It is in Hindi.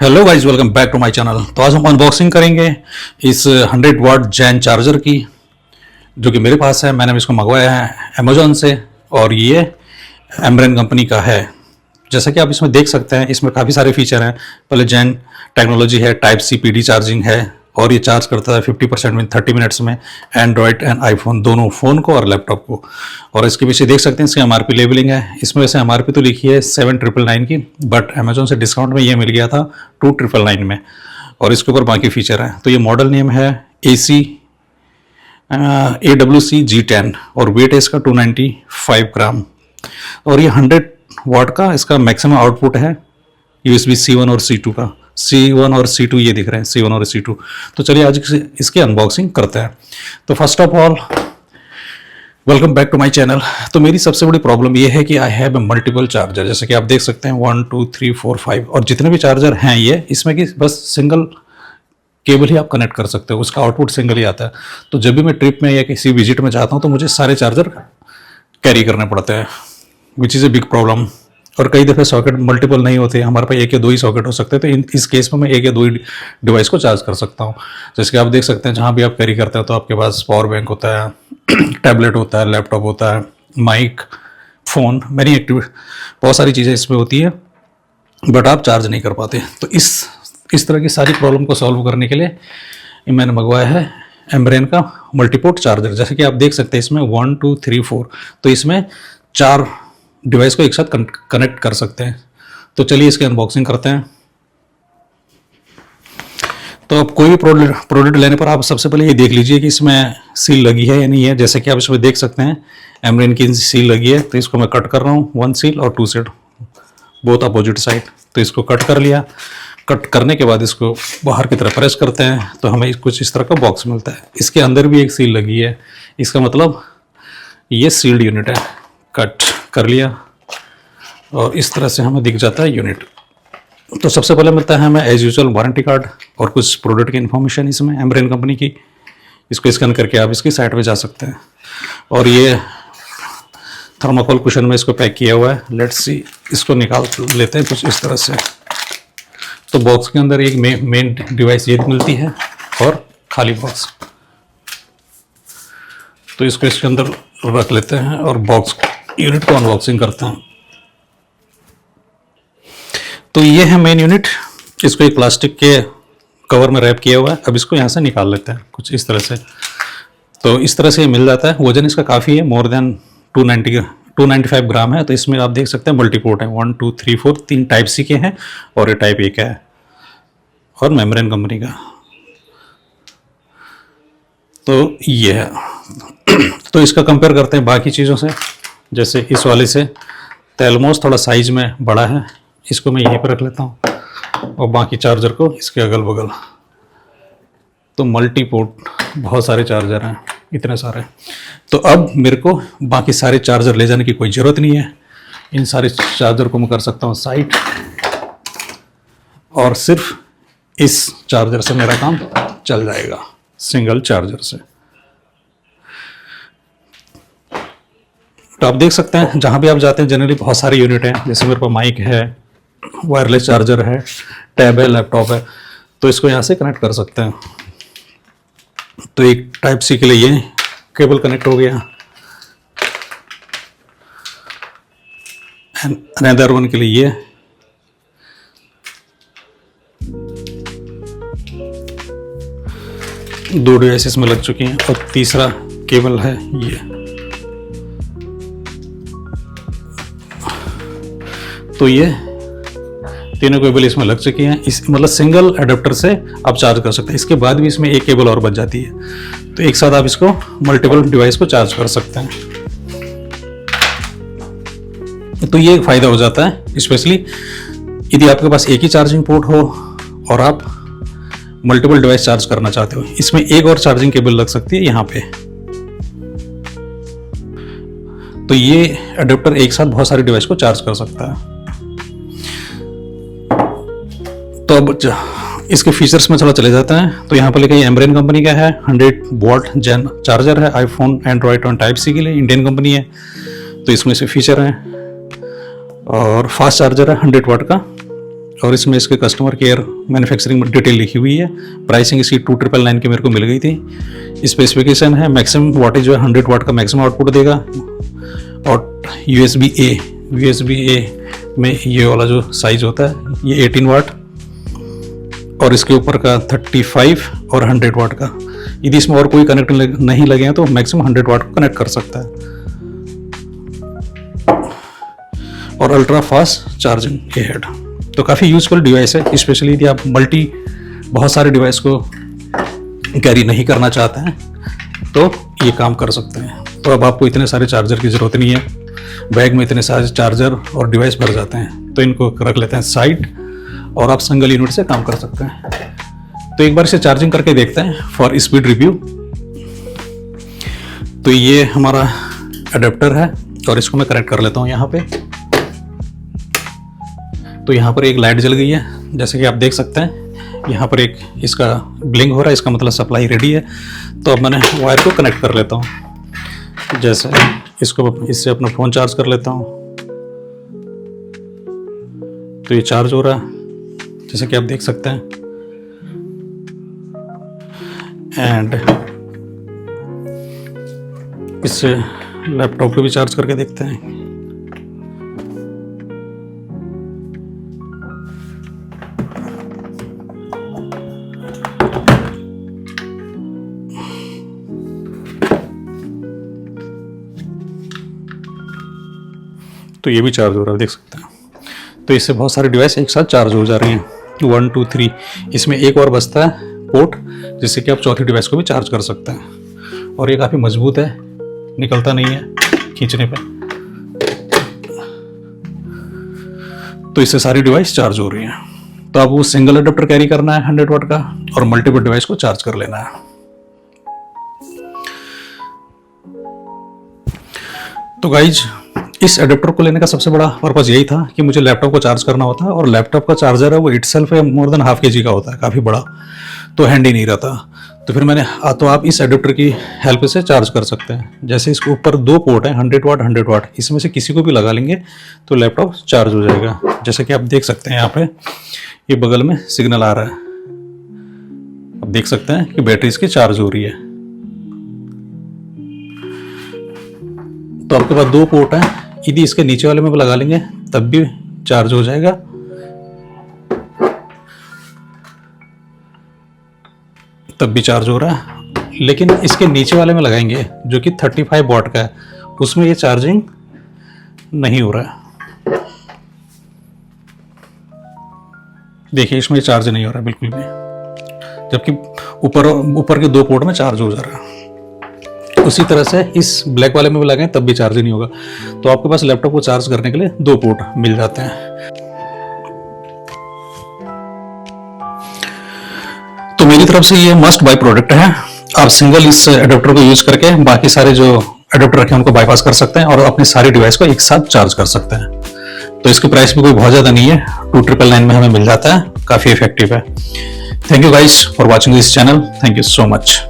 Hello guys, welcome back to my channel. तो आज हम अनबॉक्सिंग करेंगे इस 100 वाट जैन चार्जर की, जो कि मेरे पास है। मैंने इसको मंगवाया है अमेजोन से और ये एमरेन कंपनी का है। जैसा कि आप इसमें देख सकते हैं, इसमें काफ़ी सारे फीचर हैं। पहले जैन टेक्नोलॉजी है, टाइप सी पीडी चार्जिंग है और ये चार्ज करता है 50% में 30 मिनट्स में, एंड्रॉयड एंड आईफोन दोनों फ़ोन को और लैपटॉप को। और इसके पीछे देख सकते हैं इसकी एमआरपी लेबलिंग है। इसमें वैसे एमआरपी तो लिखी है 7999 की, बट अमेजोन से डिस्काउंट में ये मिल गया था 2999 में। और इसके ऊपर बाकी फीचर है। तो ये मॉडल नेम है AWC G10 और वेट है इसका 295 ग्राम। और ये 100 वाट का इसका मैक्सिमम आउटपुट है USB C1 और C2 का। C1 और C2 ये दिख रहे हैं, C1 और C2। तो चलिए आज इसकी अनबॉक्सिंग करते हैं। तो first of all welcome back to my channel. तो मेरी सबसे बड़ी प्रॉब्लम ये है कि I have a multiple charger. जैसे कि आप देख सकते हैं 1 2 3 4 5 और जितने भी चार्जर हैं ये इसमें कि बस सिंगल केबल ही आप कनेक्ट कर सकते हो, उसका आउटपुट सिंगल ही आता है। तो जब भी मैं ट्रिप में या किसी विजिट में जाता हूँ तो मुझे सारे चार्जर कैरी करने पड़ते हैं, which is a big problem. और कई दफ़े सॉकेट मल्टीपल नहीं होते, हमारे पास एक या दो ही सॉकेट हो सकते हैं। तो इस केस में मैं एक या दो ही डिवाइस को चार्ज कर सकता हूँ। जैसे कि आप देख सकते हैं जहाँ भी आप कैरी करते हैं तो आपके पास पावर बैंक होता है, टैबलेट होता है, लैपटॉप होता है, माइक, फ़ोन, मैनी एक्टिव बहुत सारी चीज़ें इसमें होती है, बट आप चार्ज नहीं कर पाते। तो इस तरह की सारी प्रॉब्लम को सॉल्व करने के लिए मैंने मंगवाया है एमरेन का मल्टीपोर्ट चार्जर। जैसे कि आप देख सकते हैं इसमें 1 2 3 4, तो इसमें 4 डिवाइस को एक साथ कनेक्ट कर सकते हैं। तो चलिए इसकी अनबॉक्सिंग करते हैं। तो अब कोई भी प्रोडक्ट लेने पर आप सबसे पहले ये देख लीजिए कि इसमें सील लगी है या नहीं है। जैसे कि आप इसमें देख सकते हैं एमरेन की सील लगी है। तो इसको मैं कट कर रहा हूँ, 1 सील और 2 सील, बोथ अपोजिट साइड। तो इसको कट कर लिया। कट करने के बाद इसको बाहर की तरफ प्रेस करते हैं तो हमें कुछ इस तरह का बॉक्स मिलता है। इसके अंदर भी एक सील लगी है, इसका मतलब ये सील्ड यूनिट है। कट कर लिया और इस तरह से हमें दिख जाता है यूनिट। तो सबसे पहले मिलता है हमें एज यूजुअल वारंटी कार्ड और कुछ प्रोडक्ट की इन्फॉर्मेशन इसमें एमरेन कंपनी की। इसको स्कैन करके आप इसकी साइट पे जा सकते हैं। और ये थर्माकोल कुशन में इसको पैक किया हुआ है। लेट्स सी, इसको निकाल लेते हैं कुछ इस तरह से। तो बॉक्स के अंदर एक मेन डिवाइस ये मिलती है और खाली बॉक्स। तो इसको इसके अंदर रख लेते हैं और बॉक्स यूनिट को अनबॉक्सिंग करते हैं। तो ये है मेन यूनिट। इसको एक प्लास्टिक के कवर में रैप किया हुआ है। अब इसको यहाँ से निकाल लेते हैं कुछ इस तरह से। तो इस तरह से ये मिल जाता है। वजन इसका काफ़ी है, मोर देन 295 ग्राम है। तो इसमें आप देख सकते हैं मल्टीपोर्ट है, 1 2 3 4, 3 टाइप सी के हैं और ये टाइप ए का है और मेमरेन कंपनी का। तो ये है। तो इसका कंपेयर करते हैं बाकी चीज़ों से। जैसे इस वाले से तेलमोस थोड़ा साइज में बड़ा है, इसको मैं यहीं पर रख लेता हूँ और बाकी चार्जर को इसके अगल बगल। तो मल्टी पोर्ट बहुत सारे चार्जर हैं, इतने सारे। तो अब मेरे को बाकी सारे चार्जर ले जाने की कोई ज़रूरत नहीं है। इन सारे चार्जर को मैं कर सकता हूँ साइड और सिर्फ इस चार्जर से मेरा काम चल जाएगा, सिंगल चार्जर से। तो आप देख सकते हैं जहाँ भी आप जाते हैं जनरली बहुत सारे यूनिट हैं। जैसे मेरे पास माइक है, वायरलेस चार्जर है, टैब है, लैपटॉप है। तो इसको यहाँ से कनेक्ट कर सकते हैं। तो एक टाइप सी के लिए ये केबल कनेक्ट हो गया, एंड अनदर वन के लिए ये। दो डिवाइस इसमें लग चुकी हैं और तीसरा केबल है ये। तो ये तीनों केबल इसमें लग चुकी हैं। इस मतलब सिंगल अडेप्टर से आप चार्ज कर सकते हैं। इसके बाद भी इसमें एक केबल और बच जाती है। तो एक साथ आप इसको मल्टीपल डिवाइस को चार्ज कर सकते हैं। तो ये एक फ़ायदा हो जाता है, स्पेशली यदि आपके पास एक ही चार्जिंग पोर्ट हो और आप मल्टीपल डिवाइस चार्ज करना चाहते हो। इसमें एक और चार्जिंग केबल लग सकती है यहाँ पे। तो ये अडेप्टर एक साथ बहुत सारे डिवाइस को चार्ज कर सकता है। तो अब इसके फीचर्स में थोड़ा चले जाते हैं। तो यहाँ पर लिखा है एमरेन कंपनी का है, 100 वाट जैन चार्जर है, आईफोन, एंड्रॉयड और टाइप सी के लिए। इंडियन कंपनी है। तो इसमें से फीचर हैं और फास्ट चार्जर है 100 वाट का और इसमें इसके कस्टमर केयर मैन्युफैक्चरिंग डिटेल लिखी हुई है। प्राइसिंग इसकी 2999 की मेरे को मिल गई थी। स्पेसिफिकेशन है मैक्सिमम वाटेज जो है 100 वाट का मैक्सिमम आउटपुट देगा। और USB A में ये वाला जो साइज होता है ये 18 वाट और इसके ऊपर का 35 और 100 वाट का। यदि इसमें और कोई कनेक्ट नहीं लगे हैं तो मैक्सिमम 100 वाट को कनेक्ट कर सकता है। और अल्ट्रा फास्ट चार्जिंग के हेड, तो काफ़ी यूजफुल डिवाइस है, स्पेशली यदि आप बहुत सारे डिवाइस को कैरी नहीं करना चाहते हैं तो ये काम कर सकते हैं। तो अब आपको इतने सारे चार्जर की ज़रूरत नहीं है, बैग में इतने सारे चार्जर और डिवाइस भर जाते हैं, तो इनको रख लेते हैं साइड और आप सिंगल यूनिट से काम कर सकते हैं। तो एक बार इसे चार्जिंग करके देखते हैं फॉर स्पीड रिव्यू। तो ये हमारा अडेप्टर है और इसको मैं कनेक्ट कर लेता हूँ यहाँ पे। तो यहाँ पर एक लाइट जल गई है, जैसे कि आप देख सकते हैं यहाँ पर एक इसका ब्लिंक हो रहा है, इसका मतलब सप्लाई रेडी है। तो अब मैंने वायर को कनेक्ट कर लेता हूँ, जैसे इससे अपना फ़ोन चार्ज कर लेता हूँ। तो ये चार्ज हो रहा है जैसे कि आप देख सकते हैं। एंड इससे लैपटॉप को भी चार्ज करके देखते हैं। तो ये भी चार्ज हो रहा है, देख सकते हैं। तो इससे बहुत सारे डिवाइस एक साथ चार्ज हो जा रही हैं। 1 2 3 इसमें एक और बचता है पोर्ट, जिससे कि आप चौथी डिवाइस को भी चार्ज कर सकते हैं। और ये काफ़ी मजबूत है, निकलता नहीं है खींचने पे। तो इससे सारी डिवाइस चार्ज हो रही है। तो आप वो सिंगल अडेप्टर कैरी करना है 100 वाट का और मल्टीपल डिवाइस को चार्ज कर लेना है। तो गाइज इस अडेप्टर को लेने का सबसे बड़ा पर्पज़ यही था कि मुझे लैपटॉप को चार्ज करना होता है, और लैपटॉप का चार्जर है वो इटसेल्फ है मोर देन ½ kg का होता है, काफ़ी बड़ा, तो हैंडी नहीं रहता। तो फिर मैंने तो आप इस अडेप्टर की हेल्प से चार्ज कर सकते हैं। जैसे इसके ऊपर 2 पोर्ट हैं 100 वाट 100 वाट, इसमें से किसी को भी लगा लेंगे तो लैपटॉप चार्ज हो जाएगा। जैसे कि आप देख सकते हैं यहाँ पे ये बगल में सिग्नल आ रहा है, आप देख सकते हैं कि बैटरी इसकी चार्ज हो रही है। तो आपके पास 2 पोर्ट हैं, यदि इसके नीचे वाले में भी लगा लेंगे तब भी चार्ज हो जाएगा। तब भी चार्ज हो रहा है, लेकिन इसके नीचे वाले में लगाएंगे जो कि 35 वाट का है, उसमें ये चार्जिंग नहीं हो रहा है। देखिए इसमें चार्ज नहीं हो रहा है बिल्कुल भी, जबकि ऊपर के 2 पोर्ट में चार्ज हो जा रहा है। उसी तरह से इस ब्लैक वाले में भी लगाएं तब भी चार्ज नहीं होगा। तो आपके पास लैपटॉप को चार्ज करने के लिए 2 पोर्ट मिल जाते हैं। तो मेरी तरफ से ये मस्ट बाय प्रोडक्ट है। आप सिंगल इस अडेप्टर को यूज करके बाकी सारे जो अडेप्टर रखे हैं उनको बाईपास कर सकते हैं और अपने सारे डिवाइस को एक साथ चार्ज कर सकते हैं। तो इसकी प्राइस भी कोई बहुत ज़्यादा नहीं है, 2999 में हमें मिल जाता है, काफ़ी इफेक्टिव है। Thank you guys for watching this channel, thank you so much.